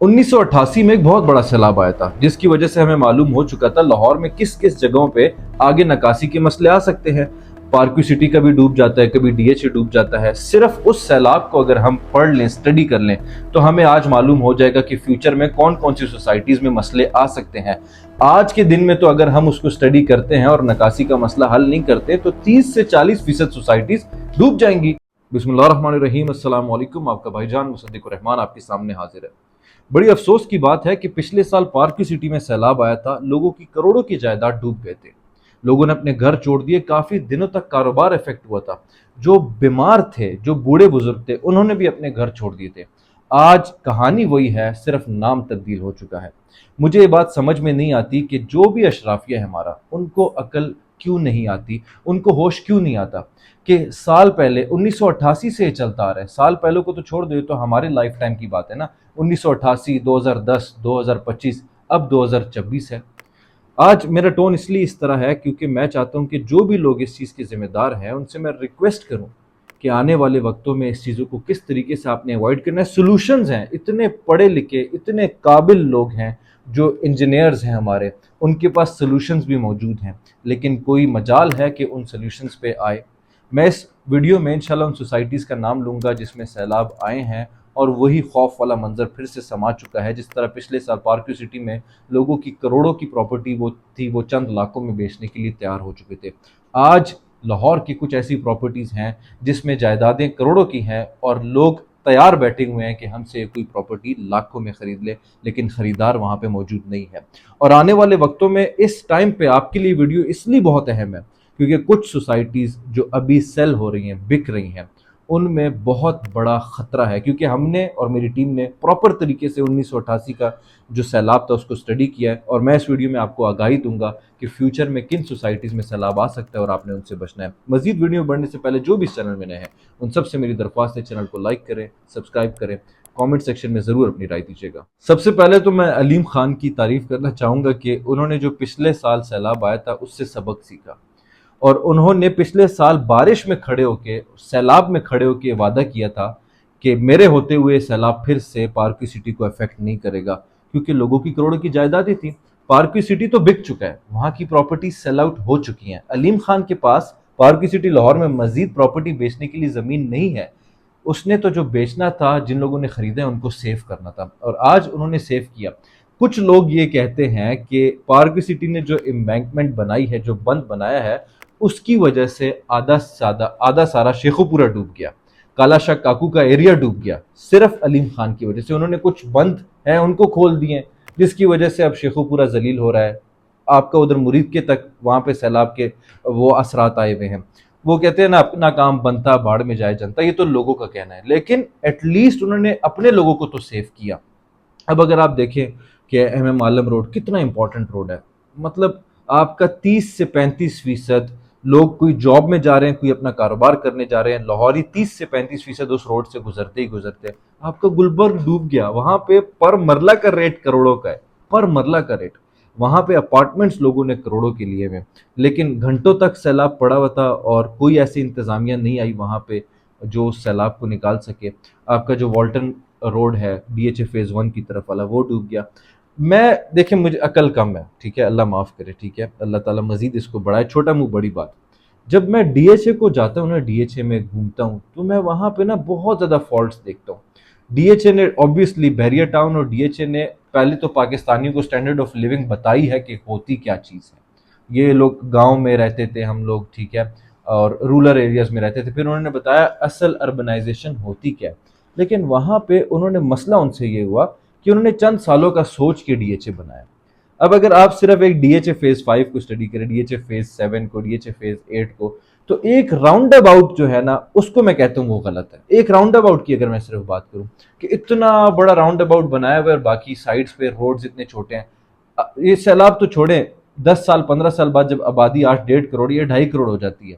1988 में एक बहुत बड़ा सैलाब आया था, जिसकी वजह से हमें मालूम हो चुका था लाहौर में किस किस जगहों पे आगे नकासी के मसले आ सकते हैं। पार्क्यू सिटी कभी डूब जाता है, कभी डीएचए डूब जाता है। सिर्फ उस सैलाब को अगर हम पढ़ लें, स्टडी कर लें, तो हमें आज मालूम हो जाएगा कि फ्यूचर में कौन कौन सी सोसाइटीज में मसले आ सकते हैं। आज के दिन में तो अगर हम उसको स्टडी करते हैं और नकासी का मसला हल नहीं करते तो 30 से 40% सोसाइटीज डूब जाएंगी। बिस्मिल्लाहिर्रहमानिर्रहीम, अस्सलाम वालेकुम। आपका भाईजान मुसद्दिकुर रहमान आपके सामने हाजिर है। बड़ी अफसोस की बात है कि पिछले साल पार्क्यू सिटी में सैलाब आया था, लोगों की करोड़ों की जायदाद डूब गए थे। लोगों ने अपने घर छोड़ दिए, काफी दिनों तक कारोबार इफेक्ट हुआ था। जो बीमार थे, जो बूढ़े बुजुर्ग थे, उन्होंने भी अपने घर छोड़ दिए थे। आज कहानी वही है, सिर्फ नाम तब्दील हो चुका है। मुझे ये बात समझ में नहीं आती कि जो भी अशराफिया है हमारा, उनको अकल क्यों नहीं आती, उनको होश क्यों नहीं आता कि साल पहले 1988 से ये चलता आ रहा है। साल पहले को तो छोड़ दो, तो हमारे लाइफ टाइम की बात है ना। 1988, 2010, 2025, अब 2026 है। आज मेरा टोन इसलिए इस तरह है क्योंकि मैं चाहता हूं कि जो भी लोग इस चीज़ के जिम्मेदार हैं, उनसे मैं रिक्वेस्ट करूं कि आने वाले वक्तों में इस चीज़ों को किस तरीके से आपने अवॉइड करना है। सोल्यूशंस हैं, इतने पढ़े लिखे, इतने काबिल लोग हैं, जो इंजीनियर्स हैं हमारे, उनके पास सोल्यूशंस भी मौजूद हैं, लेकिन कोई मजाल है कि उन सोल्यूशंस पे आए। मैं इस वीडियो में इंशाल्लाह उन सोसाइटीज़ का नाम लूँगा जिसमें सैलाब आए हैं और वही खौफ वाला मंजर फिर से समा चुका है। जिस तरह पिछले साल पार्क्यू सिटी में लोगों की करोड़ों की प्रॉपर्टी वो चंद लाखों में बेचने के लिए तैयार हो चुके थे। आज लाहौर की कुछ ऐसी प्रॉपर्टीज़ हैं जिसमें जायदादें करोड़ों की हैं और लोग तैयार बैठे हुए हैं कि हमसे कोई प्रॉपर्टी लाखों में खरीद ले, लेकिन ख़रीदार वहाँ पे मौजूद नहीं है। और आने वाले वक्तों में इस टाइम पे आपके लिए वीडियो इसलिए बहुत अहम है क्योंकि कुछ सोसाइटीज़ जो अभी सेल हो रही हैं, बिक रही हैं, उनमें बहुत बड़ा खतरा है। क्योंकि हमने और मेरी टीम ने प्रॉपर तरीके से 1988 का जो सैलाब था उसको स्टडी किया है, और मैं इस वीडियो में आपको आगाही दूंगा कि फ्यूचर में किन सोसाइटीज़ में सैलाब आ सकता है और आपने उनसे बचना है। मजीद वीडियो बढ़ने से पहले जो भी इस चैनल में नए हैं, उन सबसे मेरी दरख्वास्त है, चैनल को लाइक करें, सब्सक्राइब करें, कमेंट सेक्शन में ज़रूर अपनी राय दीजिएगा। सबसे पहले तो मैं अलीम खान की तारीफ करना चाहूँगा कि उन्होंने जो पिछले साल सैलाब आया था उससे सबक सीखा, और उन्होंने पिछले साल बारिश में खड़े होके, सैलाब में खड़े होके वादा किया था कि मेरे होते हुए सैलाब फिर से पार्क्यू सिटी को अफेक्ट नहीं करेगा, क्योंकि लोगों की करोड़ों की जायदादें थी। पार्क्यू सिटी तो बिक चुका है, वहां की प्रॉपर्टी सेल आउट हो चुकी हैं। अलीम खान के पास पार्क्यू सिटी लाहौर में मजीद प्रॉपर्टी बेचने के लिए जमीन नहीं है। उसने तो जो बेचना था, जिन लोगों ने खरीदा उनको सेव करना था, और आज उन्होंने सेव किया। कुछ लोग ये कहते हैं कि पार्क्यू सिटी ने जो एम्बैंकमेंट बनाई है, जो बंद बनाया है, उसकी वजह से आधा सारा शेखुपुरा डूब गया, काला शाह काकू का एरिया डूब गया, सिर्फ अलीम खान की वजह से। उन्होंने कुछ बंद है उनको खोल दिए, जिसकी वजह से अब शेखुपुरा जलील हो रहा है। आपका उधर मुरीद के तक वहां पे सैलाब के वो असरात आए हुए हैं। वो कहते हैं ना, अपना काम बनता बाढ़ में जाए जनता, ये तो लोगों का कहना है, लेकिन एटलीस्ट उन्होंने अपने लोगों को तो सेव किया। अब अगर आप देखें कि एमएम आलम रोड कितना इंपॉर्टेंट रोड है, मतलब आपका 30 से 35% लोग कोई जॉब में जा रहे हैं, कोई अपना कारोबार करने जा रहे हैं, लाहौरी 30 से 35% उस रोड से गुजरते ही गुजरते आपका गुलबर्ग डूब गया। वहां पे पर मरला का रेट करोड़ों का है, पर मरला का रेट। वहां पे अपार्टमेंट्स लोगों ने करोड़ों के लिए में, लेकिन घंटों तक सैलाब पड़ा हुआ था और कोई ऐसी इंतजामिया नहीं आई वहां पे जो उस सैलाब को निकाल सके। आपका जो वॉल्टन रोड है डीएचए फेज 1 की तरफ वाला, वो डूब गया। मैं देखें, मुझे अकल कम है, ठीक है, अल्लाह माफ़ करे, ठीक है, अल्लाह ताला मजीद इसको बढ़ाए। छोटा मुंह बड़ी बात। जब मैं डीएचए को जाता हूँ ना, डीएचए में घूमता हूँ, तो मैं वहाँ पे ना बहुत ज़्यादा फॉल्ट्स देखता हूँ। डीएचए ने ऑब्वियसली, बैरियर टाउन और डीएचए ने पहले तो पाकिस्तानियों को स्टैंडर्ड ऑफ लिविंग बताई है कि होती क्या चीज़ है। ये लोग गाँव में रहते थे, हम लोग, ठीक है, और रूरल एरियाज में रहते थे। फिर उन्होंने बताया असल अर्बनाइजेशन होती क्या है। लेकिन वहाँ पे उन्होंने मसला उनसे ये हुआ कि उन्होंने चंद सालों का सोच के डीएचए बनाया। अब अगर आप सिर्फ एक डीएचए फेज 5 को स्टडी करें, डीएचए फेज 7 को, डीएचए फेज 8 को, तो एक राउंड अबाउट जो है ना, उसको मैं कहता हूँ वो गलत है। एक राउंड अबाउट की अगर मैं सिर्फ बात करूँ कि इतना बड़ा राउंड अबाउट बनाया हुआ है और बाकी साइड्स पे रोड्स इतने छोटे हैं। ये सैलाब तो छोड़े, 10 साल 15 साल बाद जब आबादी 8-1.5 करोड़ या 2.5 करोड़ हो जाती है,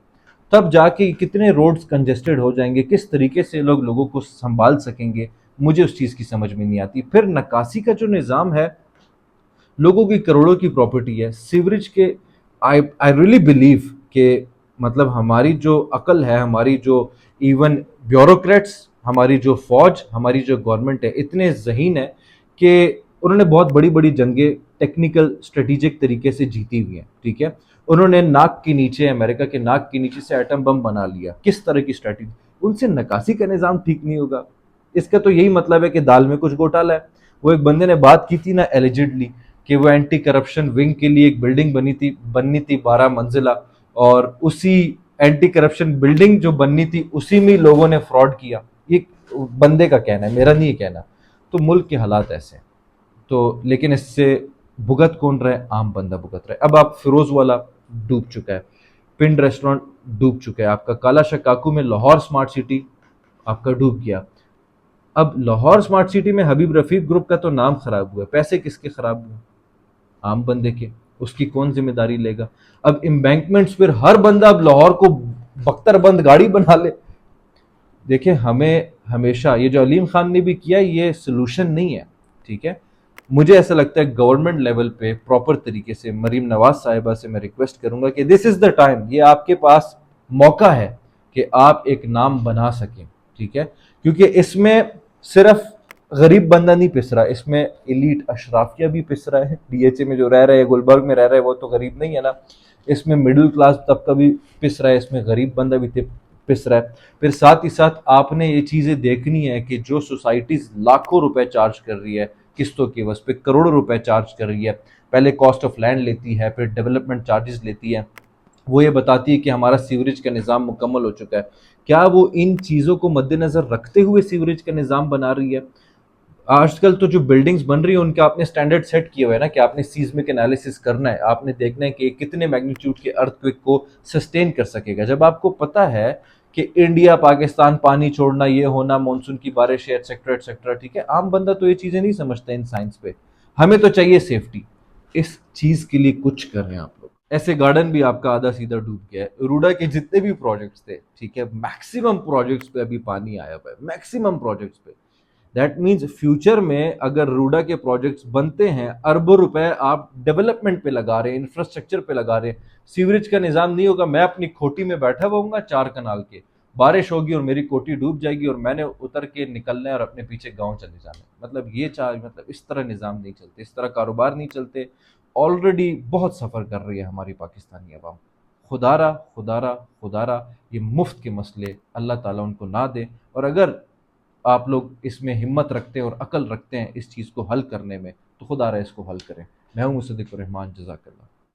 तब जाके कितने रोड्स कंजेस्टेड हो जाएंगे, किस तरीके से लोगों को संभाल सकेंगे, मुझे उस चीज़ की समझ में नहीं आती। फिर नकासी का जो निज़ाम है, लोगों की करोड़ों की प्रॉपर्टी है, सीवरेज के, आई आई रियली बिलीव कि मतलब हमारी जो अकल है, हमारी जो इवन ब्यूरोक्रेट्स, हमारी जो फौज, हमारी जो गवर्नमेंट है, इतने ज़हीन है کہ انہوں نے بہت بڑی بڑی جنگیں ٹیکنیکل اسٹریٹجک طریقے سے جیتی ہوئی ہیں، ٹھیک ہے، انہوں نے ناک کے نیچے، امریکہ کے ناک کے نیچے سے ایٹم بم بنا لیا، کس طرح کی اسٹریٹجی؟ ان سے نکاسی کا نظام ٹھیک نہیں ہوگا. اس کا تو یہی مطلب ہے کہ دال میں کچھ گھوٹالا ہے. وہ ایک بندے نے بات کی تھی نا ایلیجڈلی، کہ وہ اینٹی کرپشن ونگ کے لیے ایک بلڈنگ بننی تھی 12 منزلہ، اور اسی اینٹی کرپشن بلڈنگ جو بننی تھی اسی میں لوگوں نے فراڈ کیا. یہ بندے کا کہنا ہے، میرا نہیں کہنا. تو ملک کے حالات ایسے ہیں. تو لیکن اس سے بھگت کون رہا ہے؟ عام بندہ بھگت رہا ہے. اب آپ فیروز والا ڈوب چکا ہے، پنڈ ریسٹورانٹ ڈوب چکا ہے، آپ کا کالا شکاکو میں لاہور سمارٹ سٹی آپ کا ڈوب گیا. اب لاہور سمارٹ سٹی میں حبیب رفیق گروپ کا تو نام خراب ہوا ہے، پیسے کس کے خراب ہوئے؟ عام بندے کے. اس کی کون ذمہ داری لے گا؟ اب امبینکمنٹس پھر ہر بندہ اب لاہور کو بختر بند گاڑی بنا لے. دیکھیں ہمیں ہمیشہ یہ جو علیم خان نے بھی کیا یہ سلوشن نہیں ہے، ٹھیک ہے. مجھے ایسا لگتا ہے گورنمنٹ لیول پہ پراپر طریقے سے مریم نواز صاحبہ سے میں ریکویسٹ کروں گا کہ دس از دا ٹائم، یہ آپ کے پاس موقع ہے کہ آپ ایک نام بنا سکیں، ٹھیک ہے. کیونکہ اس میں صرف غریب بندہ نہیں پس رہا، اس میں ایلیٹ اشرافیہ بھی پس رہا ہے. ڈی ایچ اے میں جو رہ رہے ہیں، گلبرگ میں رہ رہے ہیں، وہ تو غریب نہیں ہے نا. اس میں مڈل کلاس طبقہ بھی پس رہا ہے، اس میں غریب بندہ بھی پس رہا ہے. پھر ساتھ ہی ساتھ آپ نے یہ چیزیں دیکھنی ہے کہ جو سوسائٹیز لاکھوں روپے چارج کر رہی ہے قسطوں کی عوض پہ، کروڑوں روپے چارج کر رہی ہے، پہلے کاسٹ آف لینڈ لیتی ہے، پھر ڈیولپمنٹ چارجز لیتی ہے، وہ یہ بتاتی ہے کہ ہمارا سیوریج کا نظام مکمل ہو چکا ہے. کیا وہ ان چیزوں کو مد نظر رکھتے ہوئے سیوریج کا نظام بنا رہی ہے؟ آج کل تو جو بلڈنگز بن رہی ہیں ان کے آپ نے سٹینڈرڈ سیٹ کیا ہوا ہے نا، کہ آپ نے سیزمک انالیسس کرنا ہے، آپ نے دیکھنا ہے کہ کتنے میگنیٹیوڈ کے ارتھ کوئک کو سسٹین کر سکے گا. جب آپ کو پتا ہے کہ انڈیا پاکستان پانی چھوڑنا، یہ ہونا، مونسون کی بارشیں ایٹسیکٹرا ایٹسیکٹرا، ٹھیک ہے، عام بندہ تو یہ چیزیں نہیں سمجھتا ان سائنس پہ. ہمیں تو چاہیے سیفٹی. اس چیز کے لیے کچھ کر رہے ہیں آپ لوگ. ایسے گارڈن بھی آپ کا آدھا سیدھا ڈوب گیا ہے. روڈا کے جتنے بھی پروجیکٹس تھے، ٹھیک ہے، میکسیمم پروجیکٹس پہ ابھی پانی آیا ہوا ہے، میکسیمم پروجیکٹس پہ. دیٹ مینز فیوچر میں اگر روڈا کے پروجیکٹس بنتے ہیں، اربوں روپے آپ ڈیولپمنٹ پہ لگا رہے ہیں، انفراسٹرکچر پہ لگا رہے ہیں، سیوریج کا نظام نہیں ہوگا. میں اپنی کھوٹی میں بیٹھا ہوا ہوں گا 4 کنال کے، بارش ہوگی اور میری کوٹھی ڈوب جائے گی اور میں نے اتر کے نکلنا ہے اور اپنے پیچھے گاؤں چلے جانا ہے. مطلب یہ مطلب اس طرح نظام نہیں چلتے، اس طرح کاروبار نہیں چلتے. آلریڈی بہت سفر کر رہی ہے ہماری پاکستانی عوام. خدا را خدا را خدا را یہ مفت کے مسئلے اللہ تعالیٰ ان کو نہ دے. اور اگر آپ لوگ اس میں ہمت رکھتے ہیں اور عقل رکھتے ہیں اس چیز کو حل کرنے میں، تو خدا را اس کو حل کریں. میں ہوں مصدق الرحمان، جزاک اللہ.